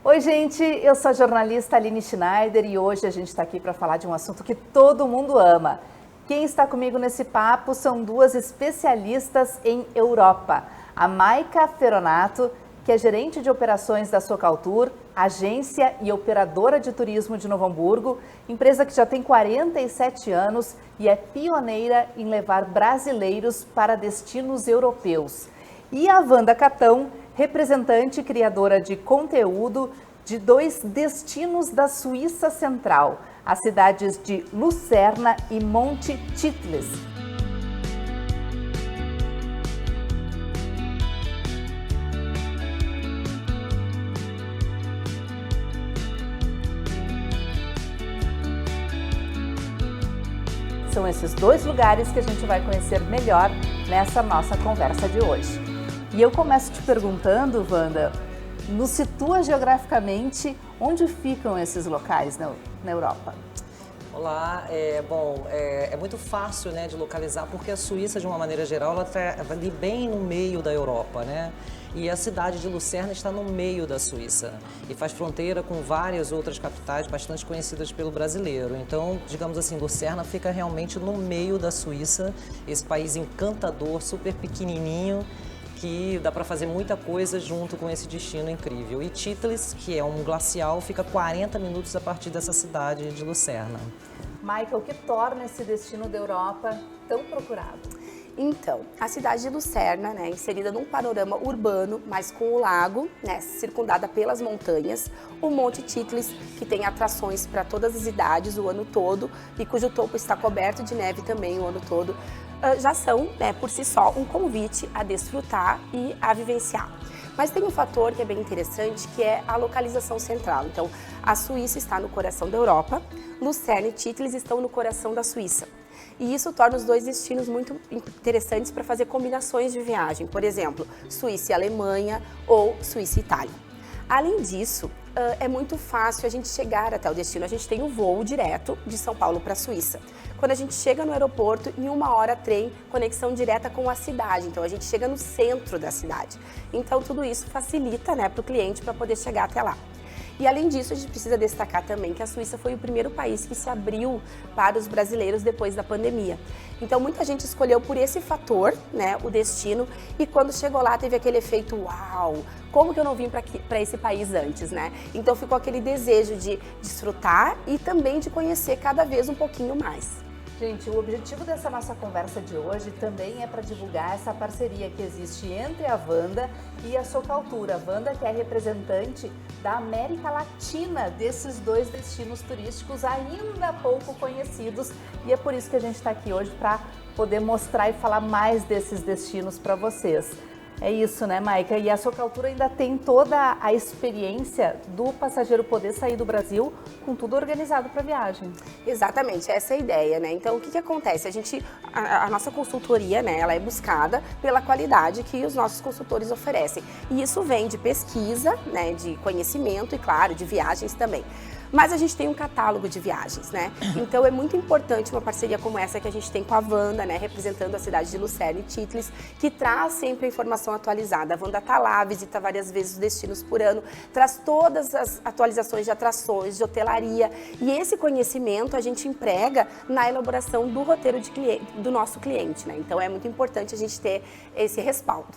Oi, gente, eu sou a jornalista Aline Schneider e hoje a gente está aqui para falar de um assunto que todo mundo ama. Quem está comigo nesse papo são duas especialistas em Europa. A Maika Feronato, que é gerente de operações da Socaltur, agência e operadora de turismo de Novo Hamburgo, empresa que já tem 47 anos e é pioneira em levar brasileiros para destinos europeus. E a Wanda Catão, representante e criadora de conteúdo de dois destinos da Suíça Central, as cidades de Lucerna e Monte Titlis. São esses dois lugares que a gente vai conhecer melhor nessa nossa conversa de hoje. E eu começo te perguntando, Wanda, nos situa geograficamente onde ficam esses locais na Europa? Olá, é muito fácil, né, de localizar porque a Suíça, de uma maneira geral, ela está ali bem no meio da Europa, né? E a cidade de Lucerna está no meio da Suíça e faz fronteira com várias outras capitais bastante conhecidas pelo brasileiro. Então, digamos assim, Lucerna fica realmente no meio da Suíça, esse país encantador, super pequenininho, que dá para fazer muita coisa junto com esse destino incrível. E Titlis, que é um glacial, fica 40 minutos a partir dessa cidade de Lucerna. Maika, o que torna esse destino da Europa tão procurado? Então, a cidade de Lucerna, né, inserida num panorama urbano, mas com o lago, né, circundada pelas montanhas, o Monte Titlis, que tem atrações para todas as idades o ano todo e cujo topo está coberto de neve também o ano todo, já são, né, por si só, um convite a desfrutar e a vivenciar. Mas tem um fator que é bem interessante, que é a localização central. Então, a Suíça está no coração da Europa, Lucerna e Titlis estão no coração da Suíça. E isso torna os dois destinos muito interessantes para fazer combinações de viagem. Por exemplo, Suíça e Alemanha ou Suíça e Itália. Além disso, é muito fácil a gente chegar até o destino. A gente tem um voo direto de São Paulo para a Suíça. Quando a gente chega no aeroporto, em 1 hora trem, conexão direta com a cidade. Então, a gente chega no centro da cidade. Então, tudo isso facilita, né, para o cliente para poder chegar até lá. E além disso, a gente precisa destacar também que a Suíça foi o primeiro país que se abriu para os brasileiros depois da pandemia. Então, muita gente escolheu por esse fator, né, o destino, e quando chegou lá teve aquele efeito, uau, como que eu não vim para esse país antes, né? Então, ficou aquele desejo de desfrutar e também de conhecer cada vez um pouquinho mais. Gente, o objetivo dessa nossa conversa de hoje também é para divulgar essa parceria que existe entre a Wanda e a Socaltur. A Wanda, que é representante da América Latina desses dois destinos turísticos ainda pouco conhecidos. E é por isso que a gente está aqui hoje para poder mostrar e falar mais desses destinos para vocês. É isso, né, Maika? E a Socaltur ainda tem toda a experiência do passageiro poder sair do Brasil com tudo organizado para a viagem. Exatamente, essa é a ideia, né? Então, o que acontece? A nossa consultoria, né, ela é buscada pela qualidade que os nossos consultores oferecem. E isso vem de pesquisa, né, de conhecimento e, claro, de viagens também. Mas a gente tem um catálogo de viagens, né? Então é muito importante uma parceria como essa que a gente tem com a Wanda, né? Representando a cidade de Lucerna e Titlis, que traz sempre a informação atualizada. A Wanda está lá, visita várias vezes os destinos por ano, traz todas as atualizações de atrações, de hotelaria. E esse conhecimento a gente emprega na elaboração do roteiro do nosso cliente, né? Então é muito importante a gente ter esse respaldo.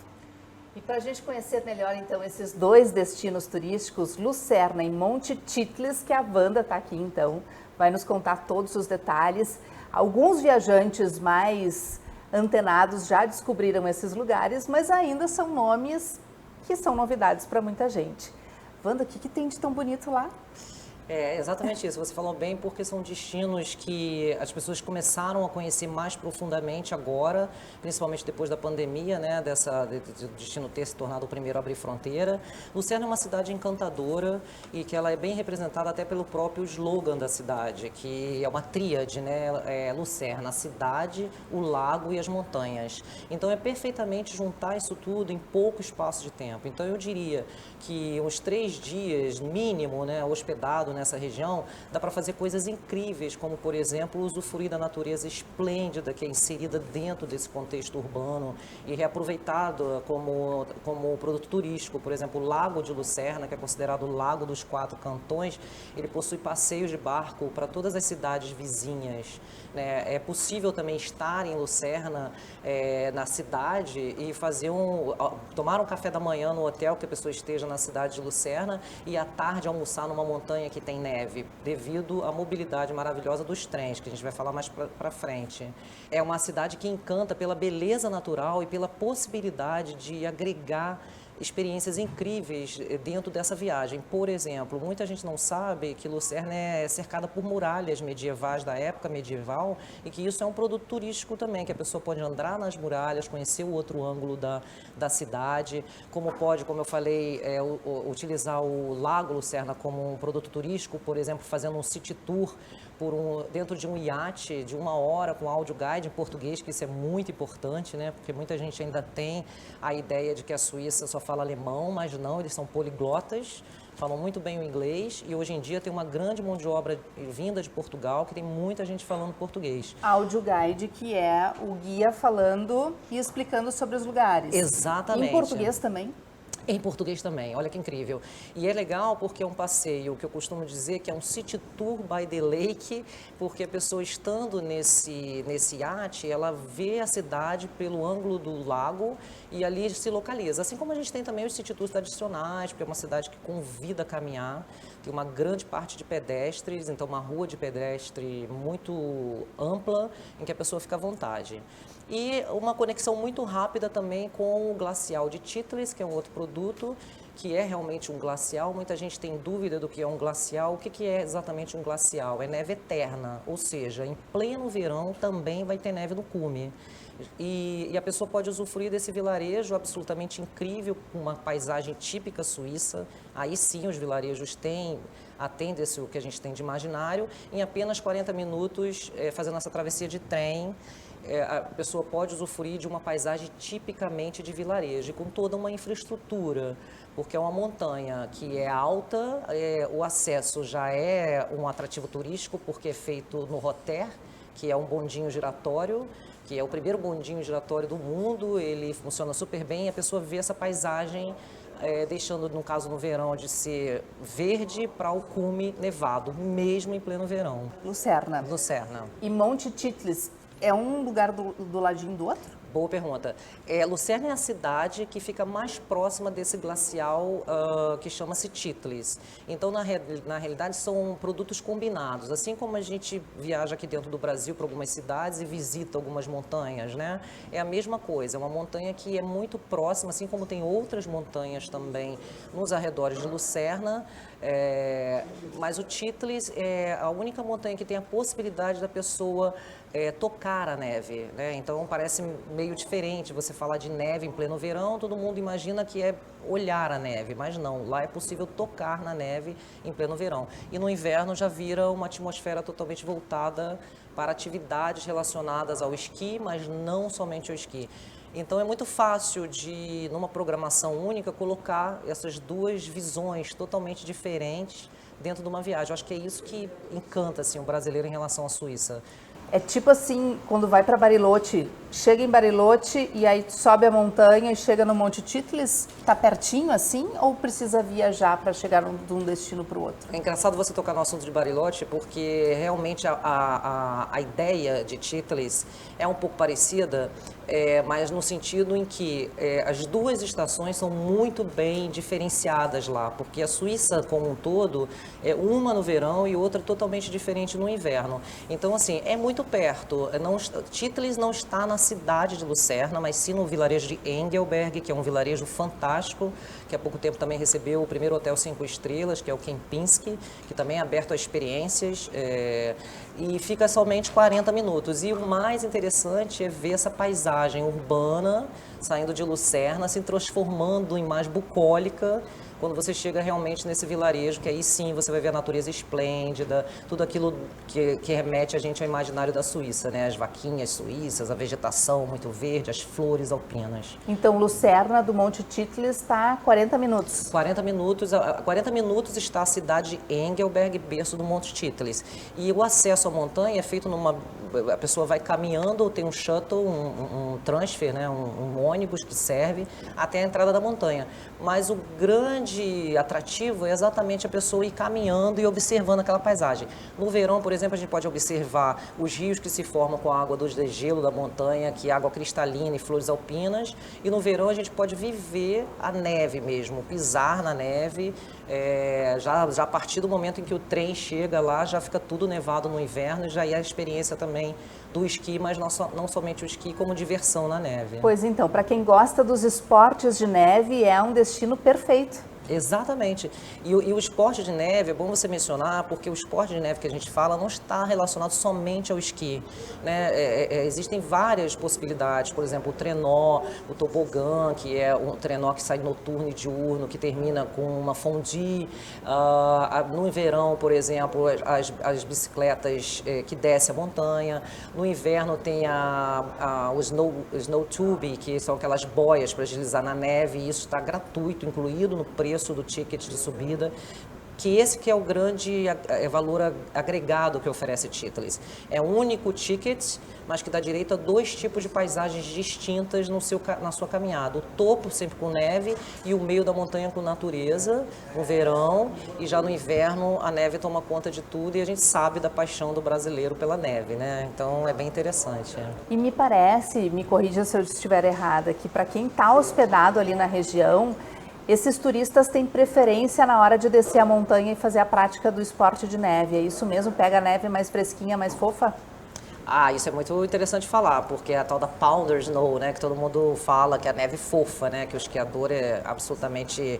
E para a gente conhecer melhor, então, esses dois destinos turísticos, Lucerna e Monte Titlis, que a Wanda está aqui, então, vai nos contar todos os detalhes. Alguns viajantes mais antenados já descobriram esses lugares, mas ainda são nomes que são novidades para muita gente. Wanda, o que tem de tão bonito lá? É exatamente isso, você falou bem, porque são destinos que as pessoas começaram a conhecer mais profundamente agora, principalmente depois da pandemia, né, do destino ter se tornado o primeiro a abrir fronteira. Lucerna é uma cidade encantadora e que ela é bem representada até pelo próprio slogan da cidade, que é uma tríade, né, Lucerna, a cidade, o lago e as montanhas. Então é perfeitamente juntar isso tudo em pouco espaço de tempo. Então eu diria que uns 3 dias mínimo, né, hospedado cuidado nessa região, dá para fazer coisas incríveis, como, por exemplo, usufruir da natureza esplêndida que é inserida dentro desse contexto urbano e reaproveitado como produto turístico. Por exemplo, o Lago de Lucerna, que é considerado o Lago dos Quatro Cantões, ele possui passeios de barco para todas as cidades vizinhas, né? É possível também estar em Lucerna, na cidade, e tomar um café da manhã no hotel que a pessoa esteja na cidade de Lucerna e à tarde almoçar numa montanha que tem neve, devido à mobilidade maravilhosa dos trens, que a gente vai falar mais para frente. É uma cidade que encanta pela beleza natural e pela possibilidade de agregar experiências incríveis dentro dessa viagem. Por exemplo, muita gente não sabe que Lucerna é cercada por muralhas medievais da época medieval e que isso é um produto turístico também, que a pessoa pode andar nas muralhas, conhecer o outro ângulo da cidade, como eu falei, utilizar o Lago Lucerna como um produto turístico, por exemplo, fazendo um city tour dentro de um iate de 1 hora com áudio guide em português, que isso é muito importante, né? Porque muita gente ainda tem a ideia de que a Suíça só fala alemão, mas não, eles são poliglotas, falam muito bem o inglês e hoje em dia tem uma grande mão de obra vinda de Portugal, que tem muita gente falando português. Áudio guide, que é o guia falando e explicando sobre os lugares. Exatamente. Em português também? Em português também, olha que incrível. E é legal porque é um passeio que eu costumo dizer que é um city tour by the lake, porque a pessoa estando nesse iate, ela vê a cidade pelo ângulo do lago e ali se localiza. Assim como a gente tem também os city tours tradicionais, porque é uma cidade que convida a caminhar, tem uma grande parte de pedestres, então uma rua de pedestre muito ampla, em que a pessoa fica à vontade. E uma conexão muito rápida também com o glacial de Titlis, que é um outro produto, que é realmente um glacial. Muita gente tem dúvida do que é um glacial. O que é exatamente um glacial? É neve eterna, ou seja, em pleno verão também vai ter neve no cume. E a pessoa pode usufruir desse vilarejo absolutamente incrível, com uma paisagem típica suíça. Aí sim os vilarejos atendem o que a gente tem de imaginário, em apenas 40 minutos, fazendo essa travessia de trem. A pessoa pode usufruir de uma paisagem tipicamente de vilarejo, e com toda uma infraestrutura, porque é uma montanha que é alta, o acesso já é um atrativo turístico, porque é feito no Roter, que é um bondinho giratório, que é o primeiro bondinho giratório do mundo, ele funciona super bem, e a pessoa vê essa paisagem deixando, no caso no verão, de ser verde para o cume nevado, mesmo em pleno verão. Lucerna. Lucerna. E Monte Titlis é um lugar do ladinho do outro? Boa pergunta. Lucerna é a cidade que fica mais próxima desse glacial que chama-se Titlis. Então, na realidade, são produtos combinados. Assim como a gente viaja aqui dentro do Brasil para algumas cidades e visita algumas montanhas, né? É a mesma coisa. É uma montanha que é muito próxima, assim como tem outras montanhas também nos arredores de Lucerna. Mas o Titlis é a única montanha que tem a possibilidade da pessoa tocar a neve, né? Então parece meio diferente você falar de neve em pleno verão, todo mundo imagina que é olhar a neve, mas não, lá é possível tocar na neve em pleno verão. E no inverno já vira uma atmosfera totalmente voltada para atividades relacionadas ao esqui, mas não somente ao esqui. Então é muito fácil de, numa programação única, colocar essas duas visões totalmente diferentes dentro de uma viagem. Eu acho que é isso que encanta assim, o brasileiro em relação à Suíça. É tipo assim, quando vai para Bariloche, chega em Bariloche e aí sobe a montanha e chega no Monte Titlis, tá pertinho assim ou precisa viajar para chegar de um destino para o outro? É engraçado você tocar no assunto de Bariloche porque realmente a ideia de Titlis é um pouco parecida, mas no sentido em que as duas estações são muito bem diferenciadas lá, porque a Suíça como um todo é uma no verão e outra totalmente diferente no inverno. Então assim, é muito perto. Titlis não está na cidade de Lucerna, mas sim no vilarejo de Engelberg, que é um vilarejo fantástico, que há pouco tempo também recebeu o primeiro hotel 5 estrelas, que é o Kempinski, que também é aberto a experiências, e fica somente 40 minutos. E o mais interessante é ver essa paisagem urbana saindo de Lucerna, se transformando em mais bucólica, quando você chega realmente nesse vilarejo, que aí sim você vai ver a natureza esplêndida, tudo aquilo que remete a gente ao imaginário da Suíça, né? As vaquinhas suíças, a vegetação muito verde, as flores alpinas. Então, Lucerna, do Monte Titlis, está a 40 minutos. 40 minutos está a cidade de Engelberg, berço do Monte Titlis. E o acesso à montanha é feito a pessoa vai caminhando, tem um shuttle, um transfer, né? um ônibus que serve até a entrada da montanha. Mas o grande atrativo é exatamente a pessoa ir caminhando e observando aquela paisagem. No verão, por exemplo, a gente pode observar os rios que se formam com a água do degelo da montanha, que é água cristalina e flores alpinas. E no verão a gente pode viver a neve mesmo, pisar na neve. Já a partir do momento em que o trem chega lá, já fica tudo nevado no inverno, já é a experiência também do esqui, mas não somente o esqui, como diversão na neve. Pois então, para quem gosta dos esportes de neve, é um destino perfeito. Exatamente. E o esporte de neve, é bom você mencionar, porque o esporte de neve que a gente fala não está relacionado somente ao esqui, né? Existem várias possibilidades, por exemplo, o trenó, o tobogã, que é um trenó que sai noturno e diurno, que termina com uma fondue. No verão, por exemplo, as bicicletas que descem a montanha. No inverno tem o snow tube, que são aquelas boias para deslizar na neve, e isso está gratuito, incluído no preço do ticket de subida, que esse que é o grande valor agregado que oferece Titlis. É um único ticket, mas que dá direito a 2 tipos de paisagens distintas na sua caminhada. O topo sempre com neve e o meio da montanha com natureza, no verão, e já no inverno a neve toma conta de tudo e a gente sabe da paixão do brasileiro pela neve, né? Então é bem interessante. E me parece, me corrija se eu estiver errada, que para quem está hospedado ali na região, esses turistas têm preferência na hora de descer a montanha e fazer a prática do esporte de neve. É isso mesmo? Pega a neve mais fresquinha, mais fofa? Isso é muito interessante falar, porque é a tal da Powder Snow, né? Que todo mundo fala que é a neve fofa, né? Que o esquiador é absolutamente...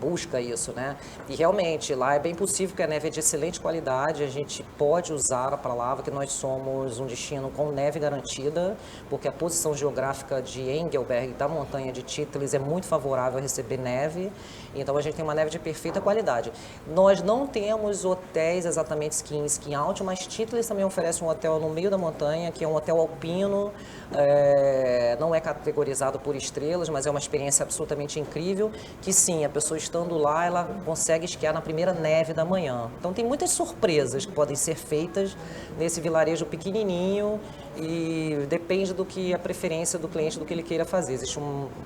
busca isso, né? E realmente lá é bem possível que a neve é de excelente qualidade, a gente pode usar a palavra que nós somos um destino com neve garantida, porque a posição geográfica de Engelberg, da montanha de Titlis, é muito favorável a receber neve, então a gente tem uma neve de perfeita qualidade. Nós não temos hotéis exatamente ski out, mas Titlis também oferece um hotel no meio da montanha, que é um hotel alpino, não é categorizado por estrelas, mas é uma experiência absolutamente incrível, que sim, a pessoa estando lá, ela consegue esquiar na primeira neve da manhã. Então tem muitas surpresas que podem ser feitas nesse vilarejo pequenininho e depende do que a preferência do cliente, do que ele queira fazer. Existe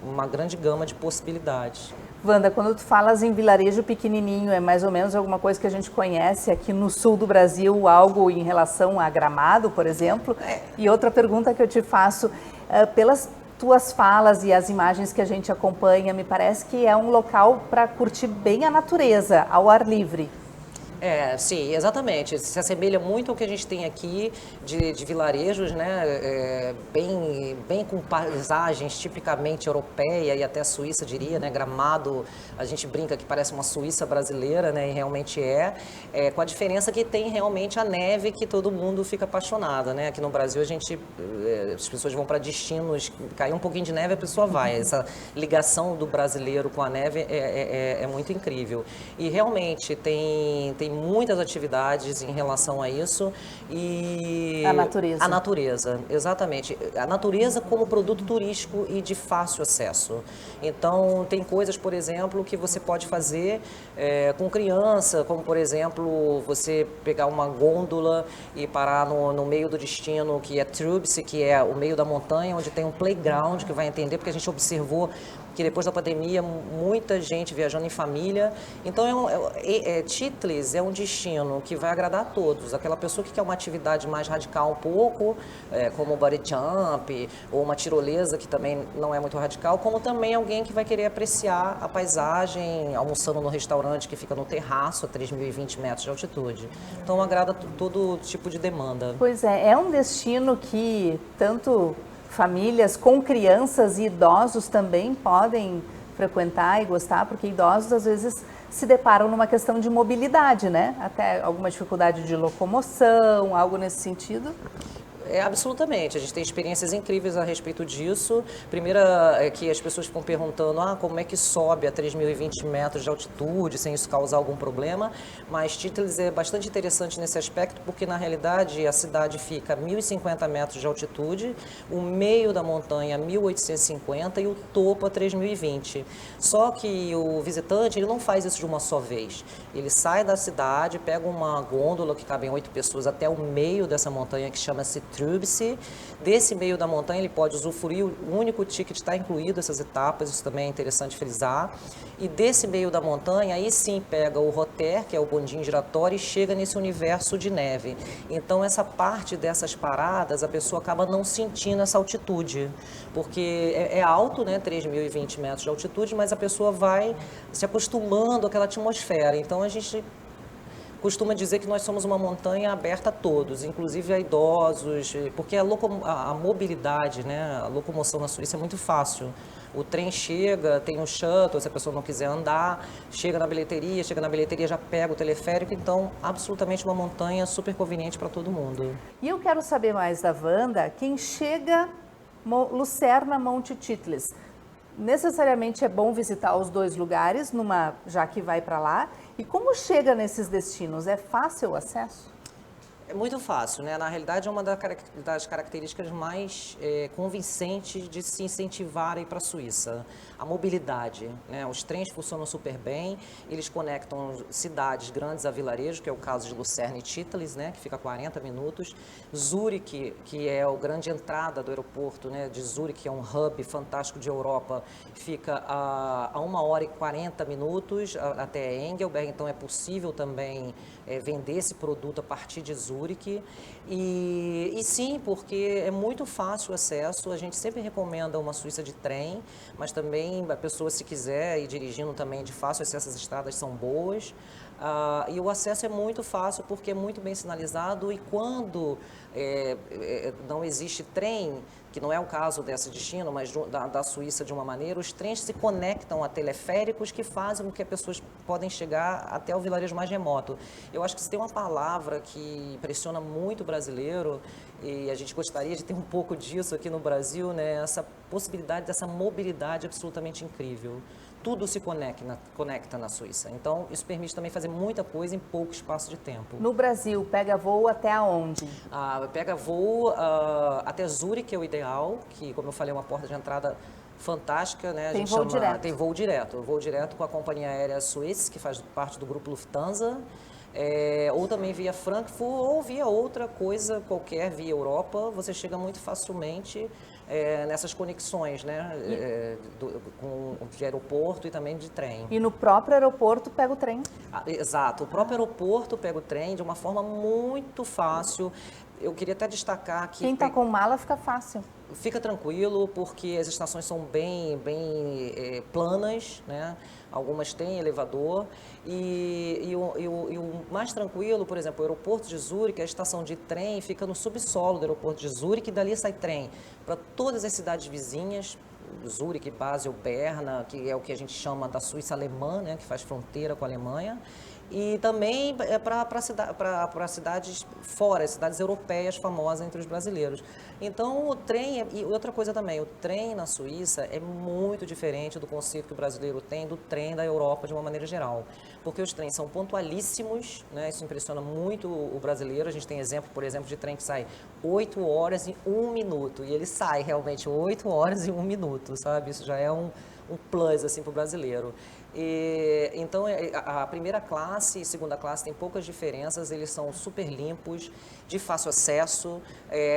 uma grande gama de possibilidades. Wanda, quando tu falas em vilarejo pequenininho, é mais ou menos alguma coisa que a gente conhece aqui no sul do Brasil, algo em relação a Gramado, por exemplo? E outra pergunta que eu te faço, pelas tuas falas e as imagens que a gente acompanha, me parece que é um local para curtir bem a natureza, ao ar livre. Sim, exatamente. Se assemelha muito ao que a gente tem aqui de vilarejos, né? Bem com paisagens tipicamente europeia e até Suíça, diria, né? Gramado, a gente brinca que parece uma Suíça brasileira, né? E realmente com a diferença que tem realmente a neve, que todo mundo fica apaixonado, né? Aqui no Brasil as pessoas vão para destinos, cai um pouquinho de neve, a pessoa vai. Essa ligação do brasileiro com a neve é muito incrível. E realmente tem muitas atividades em relação a isso e... A natureza. A natureza, exatamente. A natureza como produto turístico e de fácil acesso. Então, tem coisas, por exemplo, que você pode fazer com criança, como, por exemplo, você pegar uma gôndola e parar no meio do destino, que é Trubsee, que é o meio da montanha, onde tem um playground, que vai entender, porque a gente observou que depois da pandemia, muita gente viajando em família. Então, Titlis é um destino que vai agradar a todos. Aquela pessoa que quer uma atividade mais radical um pouco, como o body jump, ou uma tirolesa, que também não é muito radical, como também alguém que vai querer apreciar a paisagem, almoçando no restaurante que fica no terraço, a 3.020 metros de altitude. Então, agrada todo tipo de demanda. Pois é um destino que tanto famílias com crianças e idosos também podem frequentar e gostar, porque idosos às vezes se deparam numa questão de mobilidade, né? Até alguma dificuldade de locomoção, algo nesse sentido. Absolutamente, a gente tem experiências incríveis a respeito disso. Primeira é que as pessoas ficam perguntando, como é que sobe a 3.020 metros de altitude, sem isso causar algum problema, mas Títelis é bastante interessante nesse aspecto, porque na realidade a cidade fica a 1.050 metros de altitude, o meio da montanha a 1.850 e o topo a 3.020. Só que o visitante, ele não faz isso de uma só vez. Ele sai da cidade, pega uma gôndola que cabem 8 pessoas até o meio dessa montanha, que chama-se Trubsee. Desse meio da montanha ele pode usufruir, o único ticket está incluído essas etapas, isso também é interessante frisar. E desse meio da montanha, aí sim pega o roter, que é o bondinho giratório, e chega nesse universo de neve. Então essa parte dessas paradas, a pessoa acaba não sentindo essa altitude, porque é alto, né, 3.020 metros de altitude, mas a pessoa vai se acostumando àquela atmosfera. Então a gente costuma dizer que nós somos uma montanha aberta a todos, inclusive a idosos, porque a mobilidade, né, a locomoção na Suíça é muito fácil. O trem chega, tem um shuttle, se a pessoa não quiser andar, chega na bilheteria já pega o teleférico, então absolutamente uma montanha super conveniente para todo mundo. E eu quero saber mais da Wanda, quem chega Lucerna, Monte Titlis, necessariamente é bom visitar os dois lugares, já que vai para lá. E como chega nesses destinos? É fácil o acesso? É muito fácil, né? Na realidade, é uma das características mais convincentes de se incentivar a ir para a Suíça. A mobilidade, né? Os trens funcionam super bem, eles conectam cidades grandes a vilarejo, que é o caso de Lucerna e Títelis, né? Que fica a 40 minutos. Zurique, que é a grande entrada do aeroporto, né? De Zurique, que é um hub fantástico de Europa, fica a 1h40 minutos até Engelberg, então é possível também vender esse produto a partir de Zurique. E sim, porque é muito fácil o acesso, a gente sempre recomenda uma Suíça de trem, mas também a pessoa, se quiser ir dirigindo também de fácil acesso, as estradas são boas. E o acesso é muito fácil porque é muito bem sinalizado, e quando não existe trem, que não é o caso desse destino, mas da Suíça de uma maneira, os trens se conectam a teleféricos que fazem com que as pessoas podem chegar até o vilarejo mais remoto. Eu acho que se tem uma palavra que impressiona muito o brasileiro, e a gente gostaria de ter um pouco disso aqui no Brasil, né? Essa possibilidade dessa mobilidade absolutamente incrível. Tudo se conecta na Suíça. Então, isso permite também fazer muita coisa em pouco espaço de tempo. No Brasil, pega voo até onde? Pega voo até Zurique, é o ideal, que, como eu falei, é uma porta de entrada fantástica, né? Tem voo direto? Tem voo direto. Voo direto com a companhia aérea Swiss, que faz parte do grupo Lufthansa. Ou também via Frankfurt, ou via outra coisa qualquer, via Europa. Você chega muito facilmente nessas conexões, né, de aeroporto e também de trem. E no próprio aeroporto pega o trem? Exato, o próprio aeroporto pega o trem de uma forma muito fácil. Eu queria até destacar que... Quem está com mala fica fácil. Fica tranquilo, porque as estações são bem planas, né? Algumas têm elevador, e o mais tranquilo, por exemplo, o aeroporto de Zurique, a estação de trem fica no subsolo do aeroporto de Zurique, e dali sai trem para todas as cidades vizinhas, Zurique, Basel, Berna, que é o que a gente chama da Suíça alemã, né? Que faz fronteira com a Alemanha. E também para cidades fora, cidades europeias famosas entre os brasileiros. Então, o trem, e outra coisa também, o trem na Suíça é muito diferente do conceito que o brasileiro tem do trem da Europa de uma maneira geral. Porque os trens são pontualíssimos, né? Isso impressiona muito o brasileiro. A gente tem exemplo, por exemplo, de trem que sai 8 horas e 1 minuto. E ele sai realmente 8 horas e 1 minuto, sabe? Isso já é um plus assim, para o brasileiro. Então, a primeira classe e segunda classe tem poucas diferenças, eles são super limpos, de fácil acesso,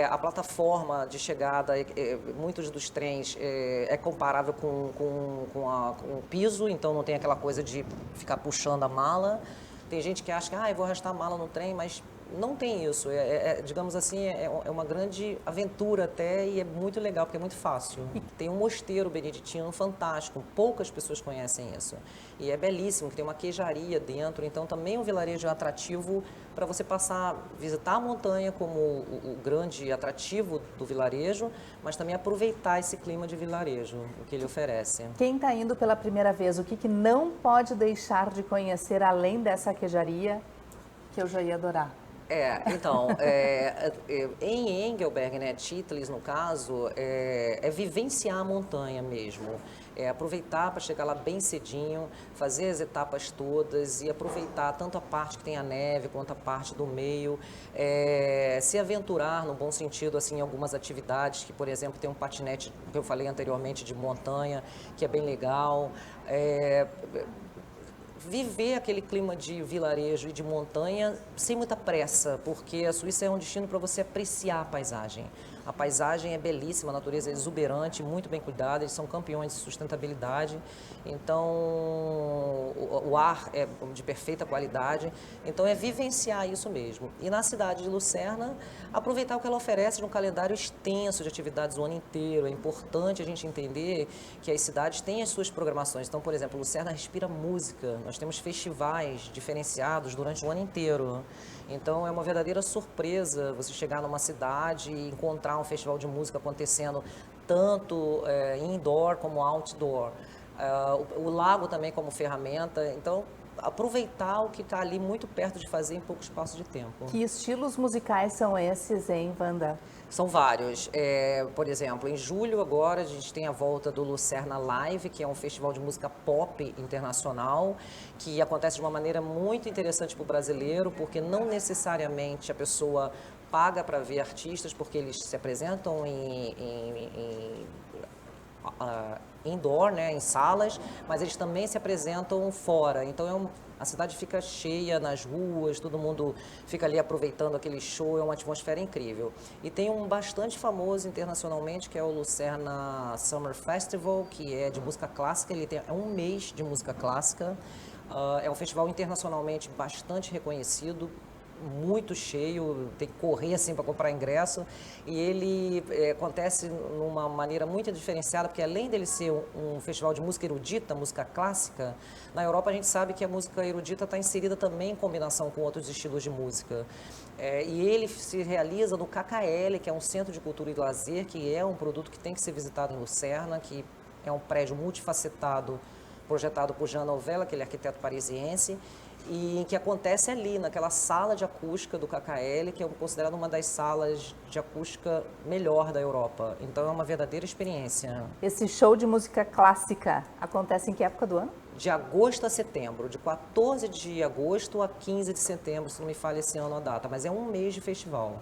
a plataforma de chegada, muitos dos trens é comparável com o piso, então não tem aquela coisa de ficar puxando a mala. Tem gente que acha que eu vou arrastar a mala no trem, mas não tem isso, digamos assim, é uma grande aventura até, e é muito legal, porque é muito fácil. Tem um mosteiro beneditino fantástico, poucas pessoas conhecem isso. E é belíssimo, que tem uma queijaria dentro, então também um vilarejo atrativo para você visitar a montanha como o grande atrativo do vilarejo, mas também aproveitar esse clima de vilarejo, o que ele oferece. Quem está indo pela primeira vez, o que não pode deixar de conhecer além dessa queijaria, que eu já ia adorar? Então, em Engelberg, né, Titlis no caso, é vivenciar a montanha mesmo. É aproveitar para chegar lá bem cedinho, fazer as etapas todas e aproveitar tanto a parte que tem a neve quanto a parte do meio, se aventurar no bom sentido assim em algumas atividades, que por exemplo tem um patinete que eu falei anteriormente de montanha, que é bem legal. Viver aquele clima de vilarejo e de montanha sem muita pressa, porque a Suíça é um destino para você apreciar a paisagem. A paisagem é belíssima, a natureza é exuberante, muito bem cuidada, eles são campeões de sustentabilidade, então o ar é de perfeita qualidade, então é vivenciar isso mesmo. E na cidade de Lucerna, aproveitar o que ela oferece de um calendário extenso de atividades o ano inteiro. É importante a gente entender que as cidades têm as suas programações. Então, por exemplo, Lucerna respira música, nós temos festivais diferenciados durante o ano inteiro. Então é uma verdadeira surpresa você chegar numa cidade e encontrar um festival de música acontecendo tanto indoor como outdoor. O lago também como ferramenta. Então aproveitar o que está ali muito perto de fazer em pouco espaço de tempo. Que estilos musicais são esses, hein, Wanda? São vários. Por exemplo, em julho agora a gente tem a volta do Lucerna Live, que é um festival de música pop internacional, que acontece de uma maneira muito interessante para o brasileiro, porque não necessariamente a pessoa paga para ver artistas, porque eles se apresentam indoor, né, em salas, mas eles também se apresentam fora. Então a cidade fica cheia nas ruas, todo mundo fica ali aproveitando aquele show, é uma atmosfera incrível. E tem um bastante famoso internacionalmente, que é o Lucerna Summer Festival, que é de música clássica, é um mês de música clássica. É um festival internacionalmente bastante reconhecido, muito cheio, tem que correr assim para comprar ingresso, e ele acontece numa maneira muito diferenciada, porque além dele ser um festival de música erudita, música clássica, na Europa a gente sabe que a música erudita está inserida também em combinação com outros estilos de música. E ele se realiza no KKL, que é um centro de cultura e lazer, que é um produto que tem que ser visitado em Lucerna, que é um prédio multifacetado, projetado por Jean Nouvel, aquele arquiteto parisiense, e que acontece ali, naquela sala de acústica do KKL, que é considerada uma das salas de acústica melhor da Europa. Então é uma verdadeira experiência. Esse show de música clássica acontece em que época do ano? De agosto a setembro, de 14 de agosto a 15 de setembro, se não me falha esse ano a data, mas é um mês de festival.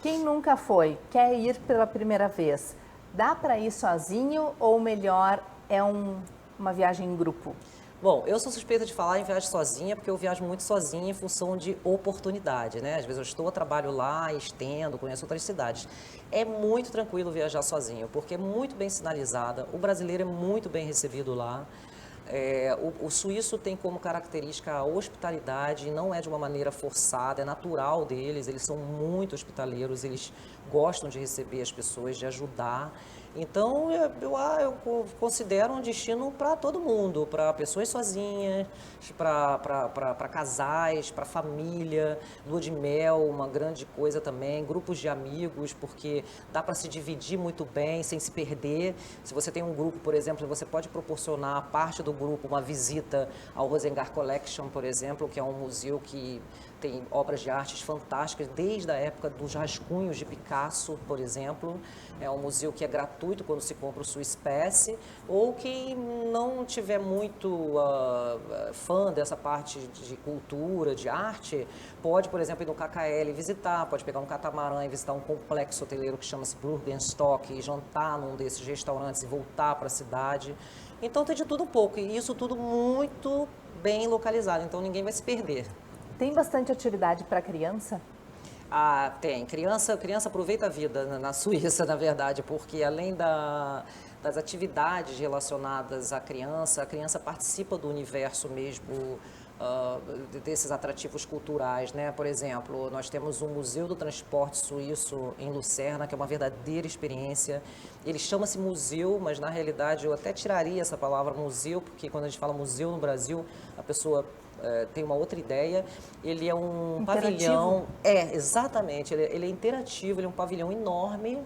Quem nunca foi, quer ir pela primeira vez, dá para ir sozinho ou melhor é uma viagem em grupo? Bom, eu sou suspeita de falar em viagem sozinha, porque eu viajo muito sozinha em função de oportunidade, né? Às vezes eu estou, trabalho lá, estendo, conheço outras cidades. É muito tranquilo viajar sozinho, porque é muito bem sinalizada, o brasileiro é muito bem recebido lá. O suíço tem como característica a hospitalidade, não é de uma maneira forçada, é natural deles, eles são muito hospitaleiros, eles gostam de receber as pessoas, de ajudar. Então, eu considero um destino para todo mundo, para pessoas sozinhas, para casais, para família, lua de mel, uma grande coisa também, grupos de amigos, porque dá para se dividir muito bem, sem se perder. Se você tem um grupo, por exemplo, você pode proporcionar a parte do grupo uma visita ao Rosengar Collection, por exemplo, que é um museu que tem obras de artes fantásticas, desde a época dos rascunhos de Picasso, por exemplo. É um museu que é gratuito quando se compra o Swiss Pass, ou quem não tiver muito fã dessa parte de cultura, de arte, pode, por exemplo, ir no KKL visitar, pode pegar um catamarã e visitar um complexo hoteleiro que chama-se Burgenstock e jantar num desses restaurantes e voltar para a cidade. Então tem de tudo um pouco, e isso tudo muito bem localizado, então ninguém vai se perder. Tem bastante atividade para criança? Tem. Criança aproveita a vida na Suíça, na verdade, porque além das atividades relacionadas à criança, a criança participa do universo mesmo desses atrativos culturais, né? Por exemplo, nós temos o Museu do Transporte Suíço em Lucerna, que é uma verdadeira experiência. Ele chama-se museu, mas na realidade eu até tiraria essa palavra museu, porque quando a gente fala museu no Brasil, a pessoa tem uma outra ideia. Ele é um pavilhão... exatamente. Ele é interativo, ele é um pavilhão enorme,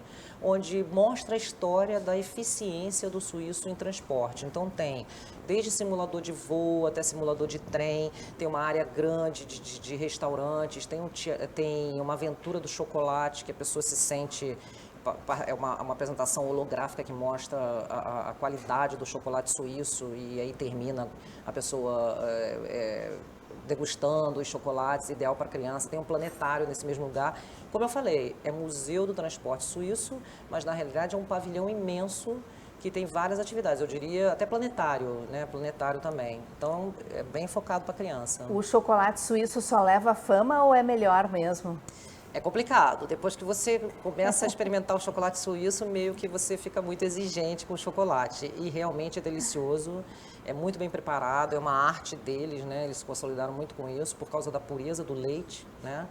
onde mostra a história da eficiência do suíço em transporte. Então tem desde simulador de voo até simulador de trem, tem uma área grande de restaurantes, tem uma aventura do chocolate que a pessoa se sente... É uma apresentação holográfica que mostra a qualidade do chocolate suíço e aí termina a pessoa degustando os chocolates, ideal para criança. Tem um planetário nesse mesmo lugar. Como eu falei, é Museu do Transporte Suíço, mas na realidade é um pavilhão imenso que tem várias atividades, eu diria até planetário, né? Planetário também. Então, é bem focado para criança. O chocolate suíço só leva fama ou é melhor mesmo? É complicado. Depois que você começa a experimentar o chocolate suíço, meio que você fica muito exigente com o chocolate. E realmente é delicioso, é muito bem preparado, é uma arte deles, né? Eles se consolidaram muito com isso por causa da pureza do leite, né?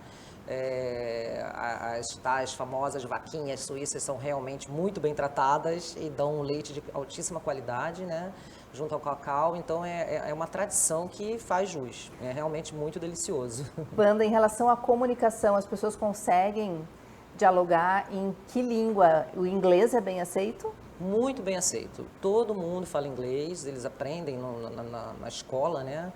As tais famosas vaquinhas suíças são realmente muito bem tratadas e dão um leite de altíssima qualidade, né? Junto ao cacau, então é uma tradição que faz jus, é realmente muito delicioso. Wanda, em relação à comunicação, as pessoas conseguem dialogar em que língua? O inglês é bem aceito? Muito bem aceito, todo mundo fala inglês, eles aprendem na escola, né?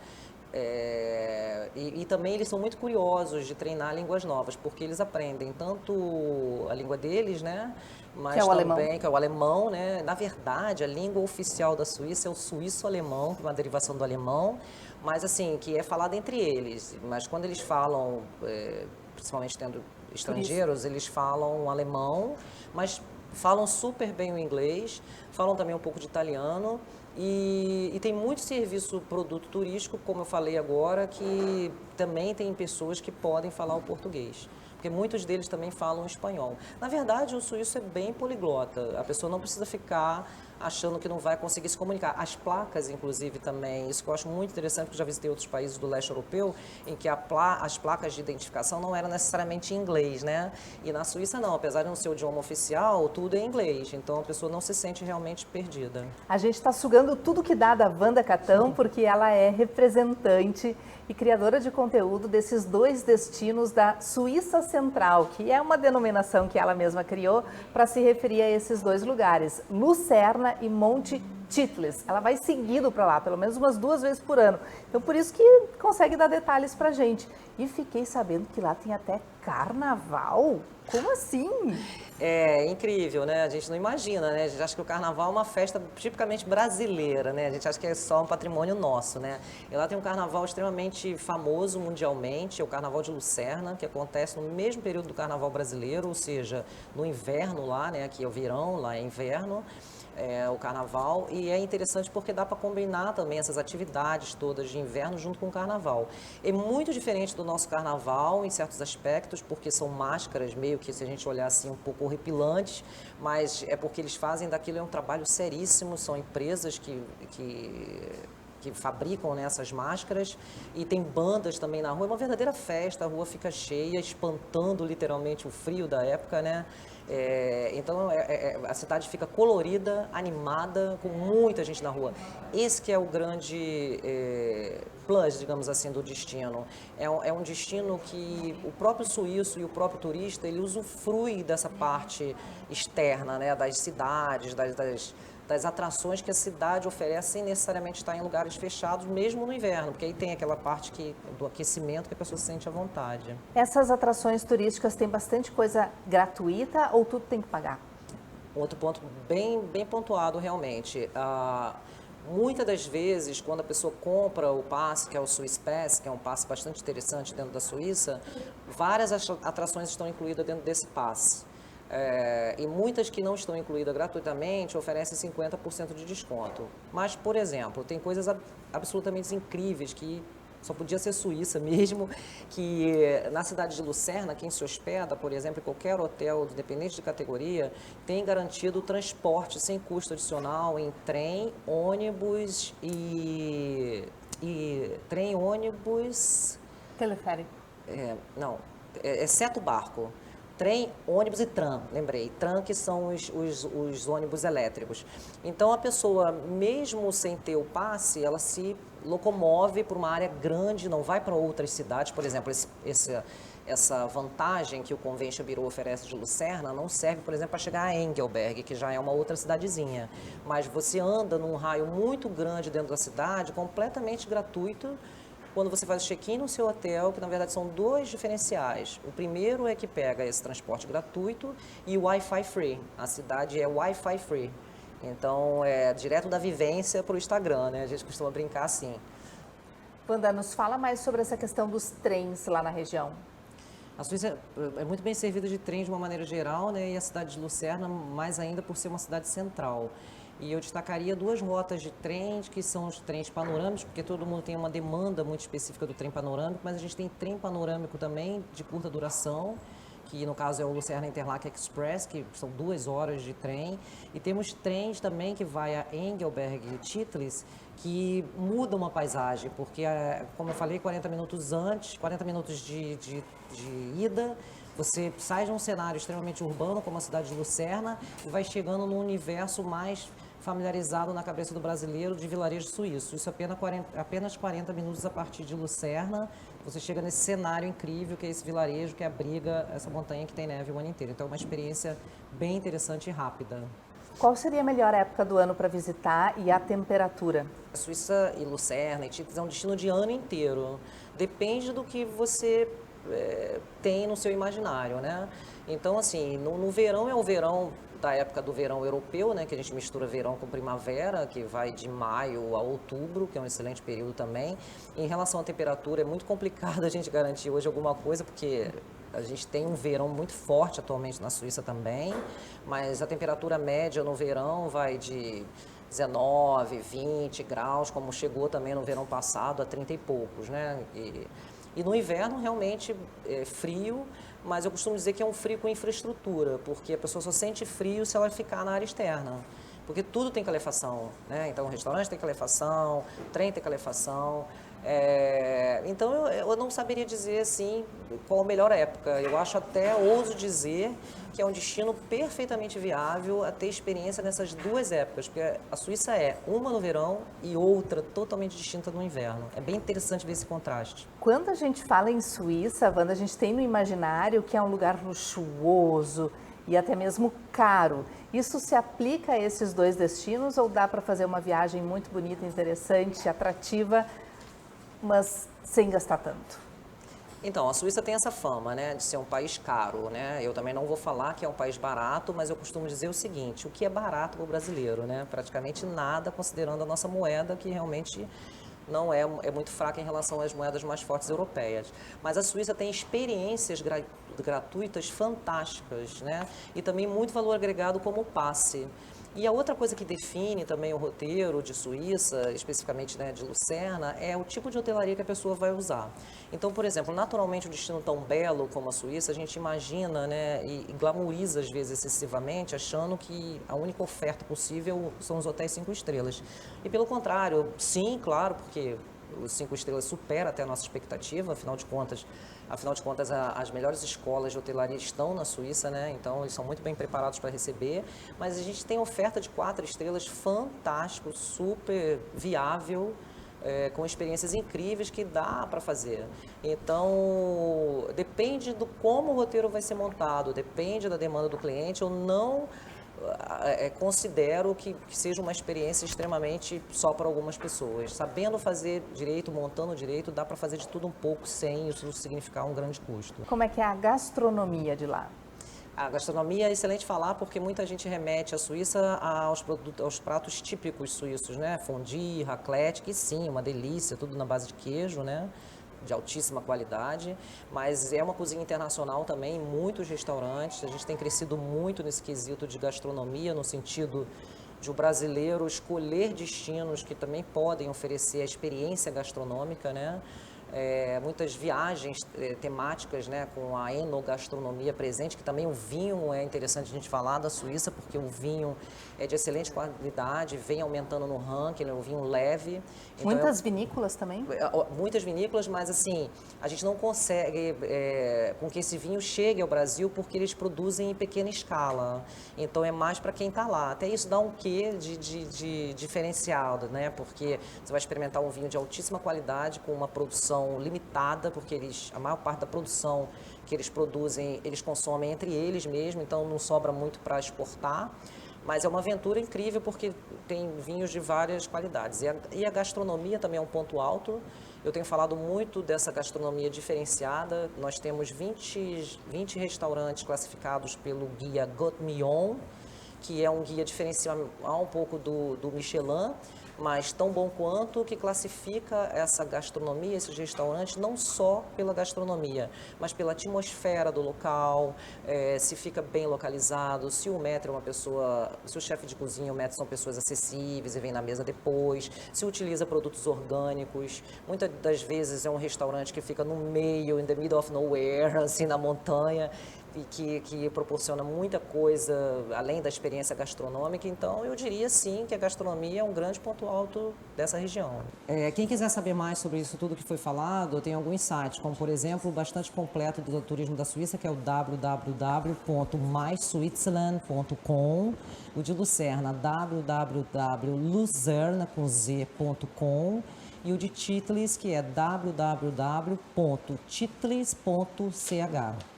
E também eles são muito curiosos de treinar línguas novas, porque eles aprendem tanto a língua deles, né? Mas que é o também, alemão. que é o alemão, né? Na verdade, a língua oficial da Suíça é o suíço-alemão, que é uma derivação do alemão, mas assim, que é falada entre eles. Mas quando eles falam, principalmente tendo estrangeiros, eles falam alemão, mas falam super bem o inglês, falam também um pouco de italiano. E tem muito serviço, produto turístico, como eu falei agora, que também tem pessoas que podem falar o português. Porque muitos deles também falam espanhol. Na verdade, o suíço é bem poliglota. A pessoa não precisa ficar achando que não vai conseguir se comunicar. As placas, inclusive, também, isso que eu acho muito interessante, porque eu já visitei outros países do leste europeu, em que as placas de identificação não eram necessariamente em inglês, né? E na Suíça não, apesar de não ser o idioma oficial, tudo é em inglês. Então, a pessoa não se sente realmente perdida. A gente está sugando tudo que dá da Wanda Catão, porque ela é representante e criadora de conteúdo desses dois destinos da Suíça Central, que é uma denominação que ela mesma criou para se referir a esses dois lugares, Lucerna e Monte Titlis. Ela vai seguido para lá, pelo menos umas 2 vezes por ano. Então, por isso que consegue dar detalhes para a gente. E fiquei sabendo que lá tem até carnaval. Como assim? É incrível, né? A gente não imagina, né? A gente acha que o carnaval é uma festa tipicamente brasileira, né? A gente acha que é só um patrimônio nosso, né? E lá tem um carnaval extremamente famoso mundialmente, é o Carnaval de Lucerna, que acontece no mesmo período do carnaval brasileiro, ou seja, no inverno lá, né? Aqui é o verão, lá é inverno. O carnaval, e é interessante porque dá para combinar também essas atividades todas de inverno junto com o carnaval. É muito diferente do nosso carnaval em certos aspectos, porque são máscaras meio que, se a gente olhar assim, um pouco horripilantes, mas é porque eles fazem daquilo um trabalho seríssimo, são empresas que fabricam, né, essas máscaras, e tem bandas também na rua, é uma verdadeira festa, a rua fica cheia, espantando literalmente o frio da época, né? Então a cidade fica colorida, animada, com muita gente na rua. Esse que é o grande plus, digamos assim, do destino. É um destino que o próprio suíço e o próprio turista, ele usufrui dessa parte externa, né, das cidades, das atrações que a cidade oferece sem necessariamente estar em lugares fechados, mesmo no inverno, porque aí tem aquela parte do aquecimento que a pessoa se sente à vontade. Essas atrações turísticas têm bastante coisa gratuita ou tudo tem que pagar? Outro ponto bem pontuado realmente. Muitas das vezes, quando a pessoa compra o passe, que é o Swiss Pass, que é um passe bastante interessante dentro da Suíça, várias atrações estão incluídas dentro desse passe. E muitas que não estão incluídas gratuitamente oferecem 50% de desconto. Mas, por exemplo, tem coisas absolutamente incríveis que só podia ser Suíça mesmo, que na cidade de Lucerna, quem se hospeda, por exemplo, em qualquer hotel, independente de categoria, tem garantido o transporte sem custo adicional em trem, ônibus Teleférico. não, exceto barco. Trem, ônibus e tram, lembrei. Tram que são os ônibus elétricos. Então, a pessoa, mesmo sem ter o passe, ela se locomove por uma área grande, não vai para outras cidades. Por exemplo, essa vantagem que o Convention Bureau oferece de Lucerna não serve, por exemplo, para chegar a Engelberg, que já é uma outra cidadezinha. Mas você anda num raio muito grande dentro da cidade, completamente gratuito, quando você faz o check-in no seu hotel, que na verdade são dois diferenciais. O primeiro é que pega esse transporte gratuito e o Wi-Fi free. A cidade é Wi-Fi free. Então, é direto da vivência para o Instagram, né? A gente costuma brincar assim. Wanda, nos fala mais sobre essa questão dos trens lá na região. A Suíça é muito bem servida de trem de uma maneira geral, né? E a cidade de Lucerna, mais ainda por ser uma cidade central. E eu destacaria duas rotas de trem, que são os trens panorâmicos, porque todo mundo tem uma demanda muito específica do trem panorâmico, mas a gente tem trem panorâmico também de curta duração, que no caso é o Lucerna Interlaken Express, que são 2 horas de trem. E temos trens também que vai a Engelberg e Titlis, que mudam a paisagem, porque, como eu falei, 40 minutos antes, 40 minutos de ida, você sai de um cenário extremamente urbano, como a cidade de Lucerna, e vai chegando num universo mais familiarizado na cabeça do brasileiro de vilarejo suíço. Isso apenas 40 minutos a partir de Lucerna, você chega nesse cenário incrível que é esse vilarejo que abriga essa montanha que tem neve o ano inteiro. Então é uma experiência bem interessante e rápida. Qual seria a melhor época do ano para visitar e a temperatura? A Suíça e Lucerna e Titlis é um destino de ano inteiro. Depende do que você tem no seu imaginário, né? Então, assim, no verão é o verão da época do verão europeu, né? Que a gente mistura verão com primavera, que vai de maio a outubro, que é um excelente período também. Em relação à temperatura, é muito complicado a gente garantir hoje alguma coisa, porque a gente tem um verão muito forte atualmente na Suíça também, mas a temperatura média no verão vai de 19, 20 graus, como chegou também no verão passado, a 30 e poucos, né? E no inverno, realmente, é frio, mas eu costumo dizer que é um frio com infraestrutura, porque a pessoa só sente frio se ela ficar na área externa. Porque tudo tem calefação, né? Então, o restaurante tem calefação, o trem tem calefação. Então, eu não saberia dizer, assim, qual a melhor época. Eu acho até, ouso dizer, que é um destino perfeitamente viável a ter experiência nessas duas épocas, porque a Suíça é uma no verão e outra totalmente distinta no inverno. É bem interessante ver esse contraste. Quando a gente fala em Suíça, Wanda, a gente tem no imaginário que é um lugar luxuoso e até mesmo caro. Isso se aplica a esses dois destinos ou dá para fazer uma viagem muito bonita, interessante, atrativa, mas sem gastar tanto? Então, a Suíça tem essa fama, né, de ser um país caro, né? Eu também não vou falar que é um país barato, mas eu costumo dizer o seguinte: o que é barato para o brasileiro, né? Praticamente nada, considerando a nossa moeda, que realmente não é muito fraca em relação às moedas mais fortes europeias. Mas a Suíça tem experiências gratuitas fantásticas, né? E também muito valor agregado como passe. E a outra coisa que define também o roteiro de Suíça, especificamente, né, de Lucerna, é o tipo de hotelaria que a pessoa vai usar. Então, por exemplo, naturalmente um destino tão belo como a Suíça, a gente imagina, né, e glamouriza às vezes excessivamente, achando que a única oferta possível são os hotéis 5 estrelas. E pelo contrário, sim, claro, porque os 5 estrelas supera até a nossa expectativa, afinal de contas, as melhores escolas de hotelaria estão na Suíça, né? Então eles são muito bem preparados para receber, mas a gente tem oferta de 4 estrelas fantástico, super viável, com experiências incríveis que dá para fazer. Então, depende do como o roteiro vai ser montado, depende da demanda do cliente. Eu não considero que seja uma experiência extremamente só para algumas pessoas. Sabendo fazer direito, montando direito, dá para fazer de tudo um pouco sem isso significar um grande custo. Como é que é a gastronomia de lá? A gastronomia é excelente falar porque muita gente remete a Suíça aos pratos típicos suíços, né? Fondue, raclette, que sim, uma delícia, tudo na base de queijo, né? De altíssima qualidade, mas é uma cozinha internacional também, muitos restaurantes, a gente tem crescido muito nesse quesito de gastronomia, no sentido de o brasileiro escolher destinos que também podem oferecer a experiência gastronômica, né? muitas viagens temáticas, né, com a enogastronomia presente, que também o vinho é interessante a gente falar da Suíça, porque o vinho é de excelente qualidade, vem aumentando no ranking, né, o vinho leve. Então, muitas vinícolas também? Muitas vinícolas, mas assim, a gente não consegue com que esse vinho chegue ao Brasil porque eles produzem em pequena escala. Então é mais para quem está lá. Até isso dá um quê de diferenciado, né? Porque você vai experimentar um vinho de altíssima qualidade com uma produção limitada, porque a maior parte da produção que eles produzem, eles consomem entre eles mesmo, então não sobra muito para exportar. Mas é uma aventura incrível porque tem vinhos de várias qualidades. E a gastronomia também é um ponto alto. Eu tenho falado muito dessa gastronomia diferenciada. Nós temos 20 restaurantes classificados pelo guia Gourmillon, que é um guia diferencial um pouco do Michelin, mas tão bom quanto, que classifica essa gastronomia, esses restaurantes, não só pela gastronomia, mas pela atmosfera do local, se fica bem localizado, se o maître é uma pessoa, se o chefe de cozinha e o maître são pessoas acessíveis e vem na mesa depois, se utiliza produtos orgânicos. Muitas das vezes é um restaurante que fica no meio, in the middle of nowhere, assim, na montanha, e que proporciona muita coisa além da experiência gastronômica. Então eu diria sim que a gastronomia é um grande ponto alto dessa região. Quem quiser saber mais sobre isso tudo que foi falado, tem alguns sites, como por exemplo o bastante completo do turismo da Suíça, que é o www.myswitzerland.com, o de Lucerna, www.luzerna.com, e o de Titlis, que é www.titlis.ch.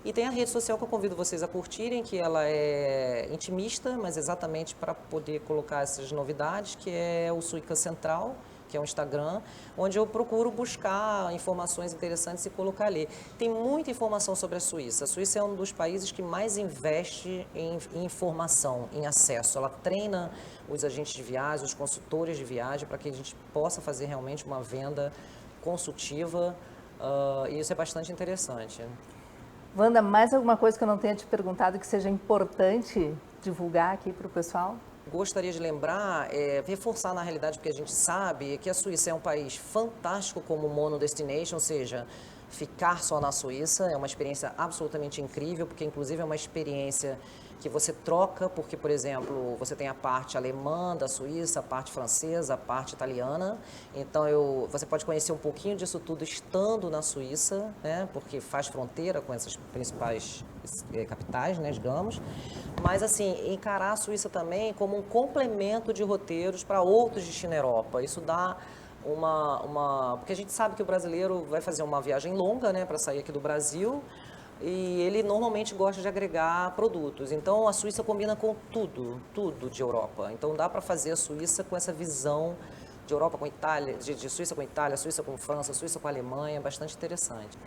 E tem a rede social que eu convido vocês a curtirem, que ela é intimista, mas exatamente para poder colocar essas novidades, que é o Suica Central, que é um Instagram, onde eu procuro buscar informações interessantes e colocar ali. Tem muita informação sobre a Suíça. A Suíça é um dos países que mais investe em informação, em acesso. Ela treina os agentes de viagem, os consultores de viagem, para que a gente possa fazer realmente uma venda consultiva, e isso é bastante interessante. Wanda, mais alguma coisa que eu não tenha te perguntado que seja importante divulgar aqui para o pessoal? Gostaria de lembrar, reforçar na realidade, porque a gente sabe que a Suíça é um país fantástico como monodestination, ou seja, ficar só na Suíça é uma experiência absolutamente incrível, porque inclusive é uma experiência que você troca, porque, por exemplo, você tem a parte alemã da Suíça, a parte francesa, a parte italiana. Então, você pode conhecer um pouquinho disso tudo estando na Suíça, né? Porque faz fronteira com essas principais capitais, né, digamos. Mas, assim, encarar a Suíça também como um complemento de roteiros para outros destinos na Europa. Isso dá porque a gente sabe que o brasileiro vai fazer uma viagem longa, né, para sair aqui do Brasil, e ele normalmente gosta de agregar produtos. Então, a Suíça combina com tudo de Europa. Então, dá para fazer a Suíça com essa visão de Europa com Itália, de Suíça com Itália, Suíça com França, Suíça com Alemanha, bastante interessante.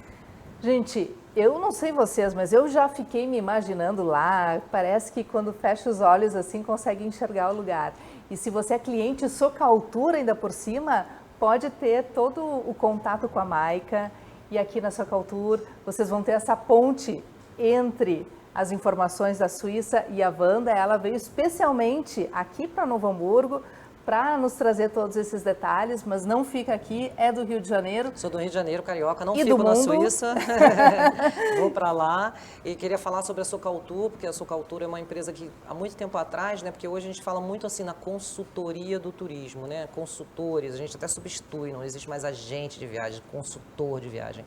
Gente, eu não sei vocês, mas eu já fiquei me imaginando lá. Parece que quando fecha os olhos assim, consegue enxergar o lugar. E se você é cliente Socaltur ainda por cima, pode ter todo o contato com a Maika. E aqui na Socaltur, vocês vão ter essa ponte entre as informações da Suíça e a Wanda. Ela veio especialmente aqui para Novo Hamburgo para nos trazer todos esses detalhes, mas não fica aqui, é do Rio de Janeiro. Sou do Rio de Janeiro, carioca, não fico na Suíça, vou para lá. E queria falar sobre a Socaltur, porque a Socaltur é uma empresa que há muito tempo atrás, né, porque hoje a gente fala muito assim na consultoria do turismo, né, consultores, a gente até substitui, não existe mais agente de viagem, consultor de viagem.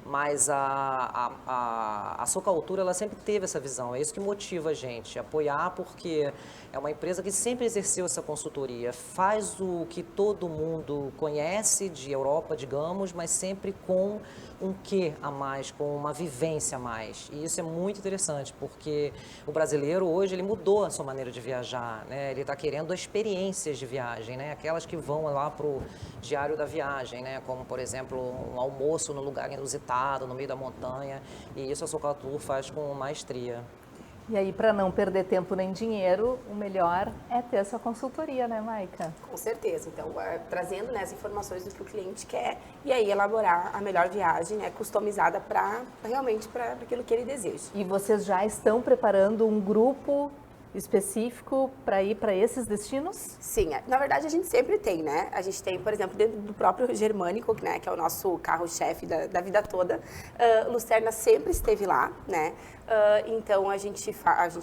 Mas a Socaltur, ela sempre teve essa visão, é isso que motiva a gente, apoiar, porque é uma empresa que sempre exerceu essa consultoria, faz o que todo mundo conhece de Europa, digamos, mas sempre com um quê a mais, com uma vivência a mais. E isso é muito interessante, porque o brasileiro hoje, ele mudou a sua maneira de viajar, né? Ele está querendo experiências de viagem, né? Aquelas que vão lá para o diário da viagem, né? Como, por exemplo, um almoço no lugar inusitado, no meio da montanha, e isso a Socaltur faz com maestria. E aí, para não perder tempo nem dinheiro, o melhor é ter essa consultoria, né, Maika? Com certeza. Então, trazendo, né, as informações do que o cliente quer e aí elaborar a melhor viagem, né, customizada realmente para aquilo que ele deseja. E vocês já estão preparando um grupo específico para ir para esses destinos? Sim, na verdade a gente sempre tem, né? A gente tem, por exemplo, dentro do próprio Germânico, né, que é o nosso carro-chefe da vida toda, Lucerna sempre esteve lá, né? Então a gente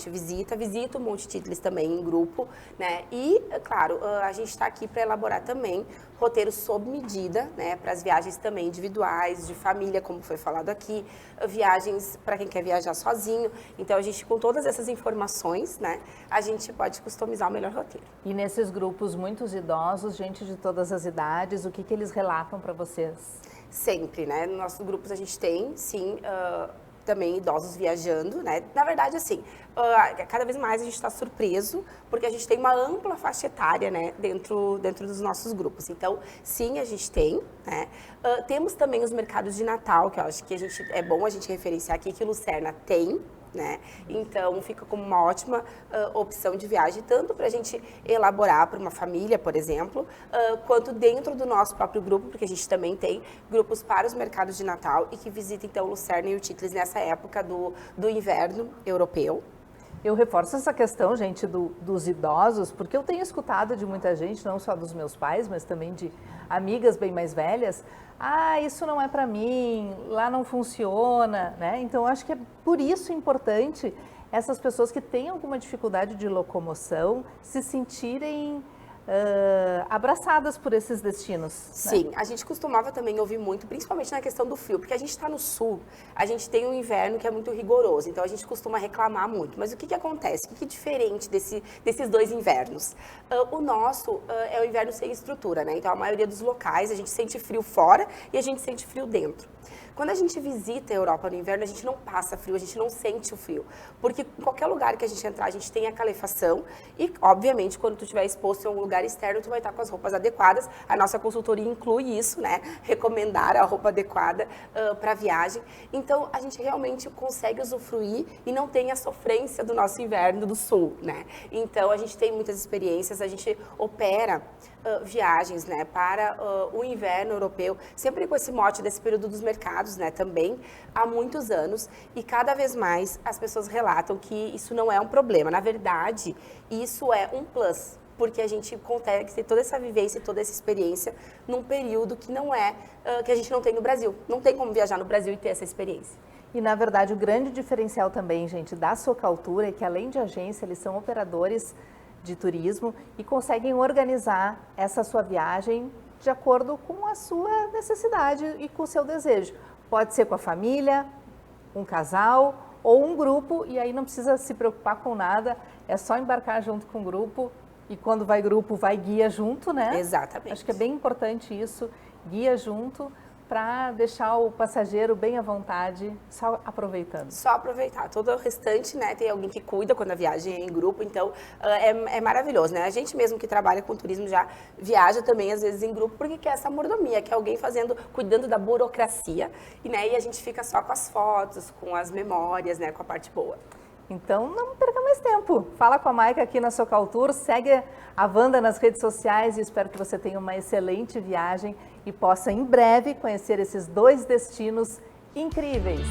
visita o Monte Titlis também em grupo, né? E, claro, a gente está aqui para elaborar também roteiros sob medida, né? Para as viagens também individuais, de família, como foi falado aqui, viagens para quem quer viajar sozinho. Então a gente, com todas essas informações, né? A gente pode customizar o melhor roteiro. E nesses grupos, muitos idosos, gente de todas as idades, o que eles relatam para vocês? Sempre, né? Nos nossos grupos a gente tem, sim, também idosos viajando, né? Na verdade, assim, cada vez mais a gente está surpreso, porque a gente tem uma ampla faixa etária, né, dentro dos nossos grupos. Então, sim, a gente tem, né? Temos também os mercados de Natal, que eu acho que é bom a gente referenciar aqui, que Lucerna tem, né? Então, fica como uma ótima opção de viagem, tanto para a gente elaborar para uma família, por exemplo, quanto dentro do nosso próprio grupo, porque a gente também tem grupos para os mercados de Natal e que visitam, então, Lucerna e o Titlis nessa época do inverno europeu. Eu reforço essa questão, gente, dos idosos, porque eu tenho escutado de muita gente, não só dos meus pais, mas também de amigas bem mais velhas, isso não é para mim, lá não funciona, né? Então, eu acho que é por isso importante essas pessoas que têm alguma dificuldade de locomoção se sentirem abraçadas por esses destinos. Sim, né? a gente costumava também ouvir muito, principalmente na questão do frio, porque a gente está no sul, a gente tem um inverno que é muito rigoroso, então a gente costuma reclamar muito. Mas o que acontece? O que é diferente desses dois invernos? O nosso é o inverno sem estrutura, né? Então a maioria dos locais a gente sente frio fora e a gente sente frio dentro. Quando a gente visita a Europa no inverno, a gente não passa frio, a gente não sente o frio. Porque em qualquer lugar que a gente entrar, a gente tem a calefação e, obviamente, quando tu estiver exposto em um lugar externo, tu vai estar com as roupas adequadas. A nossa consultoria inclui isso, né? Recomendar a roupa adequada para a viagem. Então, a gente realmente consegue usufruir e não tem a sofrência do nosso inverno do sul, né? Então, a gente tem muitas experiências, a gente opera viagens, né, para o inverno europeu, sempre com esse mote desse período dos mercados, né, também há muitos anos, e cada vez mais as pessoas relatam que isso não é um problema. Na verdade, isso é um plus, porque a gente consegue ter toda essa vivência, toda essa experiência num período que não que a gente não tem no Brasil. Não tem como viajar no Brasil e ter essa experiência. E, na verdade, o grande diferencial também, gente, da Socultura é que, além de agência, eles são operadores de turismo e conseguem organizar essa sua viagem de acordo com a sua necessidade e com o seu desejo. Pode ser com a família, um casal ou um grupo, e aí não precisa se preocupar com nada, é só embarcar junto com o grupo, e quando vai grupo, vai guia junto, né? Exatamente. Acho que é bem importante isso, guia junto, para deixar o passageiro bem à vontade, só aproveitando. Só aproveitar. Todo o restante, né, tem alguém que cuida quando a viagem é em grupo, então é maravilhoso, né? A gente mesmo que trabalha com turismo já viaja também, às vezes, em grupo, porque quer essa mordomia, quer alguém cuidando da burocracia, e a gente fica só com as fotos, com as memórias, né, com a parte boa. Então, não perca mais tempo. Fala com a Maica aqui na Socultura, segue a Wanda nas redes sociais e espero que você tenha uma excelente viagem e possa, em breve, conhecer esses dois destinos incríveis.